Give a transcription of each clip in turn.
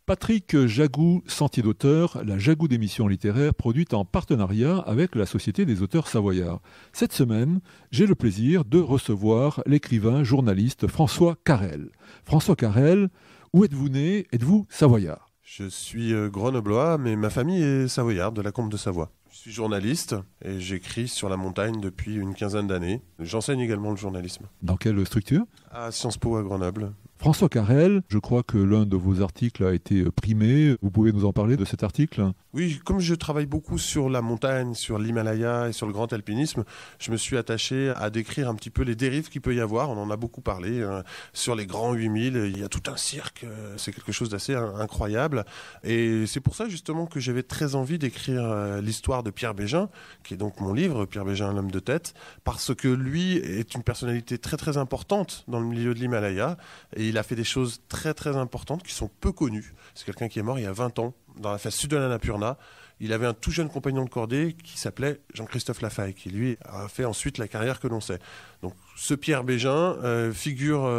Patrick Jagou, Sentier d'auteur, la Jagou d'émissions littéraires produite en partenariat avec la Société des auteurs savoyards. Cette semaine, j'ai le plaisir de recevoir l'écrivain journaliste François Carrel. François Carrel, où êtes-vous né? Êtes-vous savoyard? Je suis grenoblois, mais ma famille est savoyarde, de la Combe de Savoie. Je suis journaliste et j'écris sur la montagne depuis une quinzaine d'années. J'enseigne également le journalisme. Dans quelle structure? À Sciences Po à Grenoble. François Carrel, je crois que l'un de vos articles a été primé. Vous pouvez nous en parler de cet article? Oui, comme je travaille beaucoup sur la montagne, sur l'Himalaya et sur le grand alpinisme, je me suis attaché à décrire un petit peu les dérives qu'il peut y avoir. On en a beaucoup parlé. Sur les grands 8000, il y a tout un cirque. C'est quelque chose d'assez incroyable. Et c'est pour ça justement que j'avais très envie d'écrire l'histoire de Pierre Bégin, qui est donc mon livre, Pierre Bégin, l'homme de tête, parce que lui est une personnalité très très importante dans le milieu de l'Himalaya. Et il a fait des choses très très importantes qui sont peu connues. C'est quelqu'un qui est mort il y a 20 ans dans la face sud de l'Annapurna. Il avait un tout jeune compagnon de cordée qui s'appelait Jean-Christophe Lafaye, qui lui a fait ensuite la carrière que l'on sait. Donc ce Pierre Bégin, figure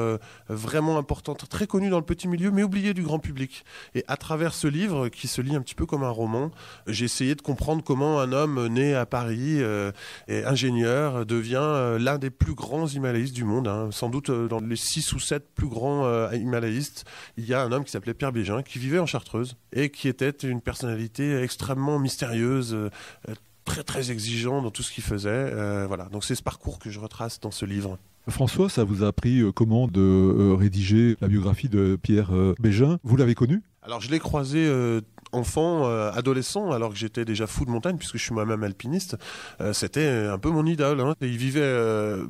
vraiment importante, très connue dans le petit milieu, mais oubliée du grand public. Et à travers ce livre, qui se lit un petit peu comme un roman, j'ai essayé de comprendre comment un homme né à Paris et ingénieur devient l'un des plus grands himalayistes du monde. Sans doute dans les 6 ou 7 plus grands himalayistes, il y a un homme qui s'appelait Pierre Bégin, qui vivait en Chartreuse et qui était une personnalité extrêmement mystérieuse, très très exigeant dans tout ce qu'il faisait. Voilà. Donc c'est ce parcours que je retrace dans ce livre. François, ça vous a appris comment de rédiger la biographie de Pierre Bégin? Vous l'avez connu? Alors je l'ai croisé enfant, adolescent, alors que j'étais déjà fou de montagne, puisque je suis moi-même alpiniste. C'était un peu mon idole. Et il vivait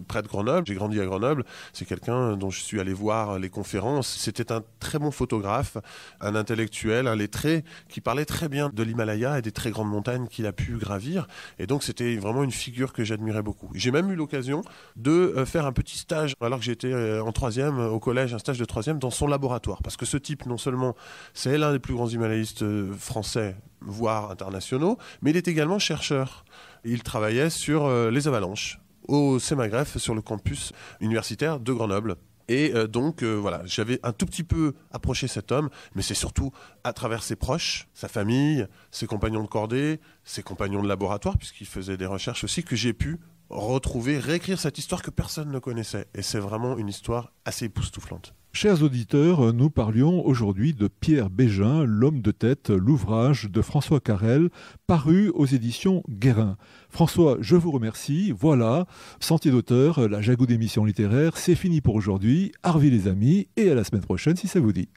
près de Grenoble. J'ai grandi à Grenoble. C'est quelqu'un dont je suis allé voir les conférences. C'était un très bon photographe, un intellectuel, un lettré, qui parlait très bien de l'Himalaya et des très grandes montagnes qu'il a pu gravir. Et donc c'était vraiment une figure que j'admirais beaucoup. J'ai même eu l'occasion de faire un petit stage, alors que j'étais en troisième au collège, un stage de troisième, dans son laboratoire. Parce que ce type, non seulement c'est l'un des plus grands himalayistes français, voire internationaux, mais il est également chercheur. Il travaillait sur les avalanches au CEMAGREF, sur le campus universitaire de Grenoble. Et donc, voilà, j'avais un tout petit peu approché cet homme, mais c'est surtout à travers ses proches, sa famille, ses compagnons de cordée, ses compagnons de laboratoire, puisqu'il faisait des recherches aussi, que j'ai pu réécrire cette histoire que personne ne connaissait. Et c'est vraiment une histoire assez époustouflante. Chers auditeurs, nous parlions aujourd'hui de Pierre Bégin, l'homme de tête, l'ouvrage de François Carrel, paru aux éditions Guérin. François, je vous remercie. Voilà, Sentier d'auteur, la Jagou d'émissions littéraires, c'est fini pour aujourd'hui. Arvi les amis, et à la semaine prochaine si ça vous dit.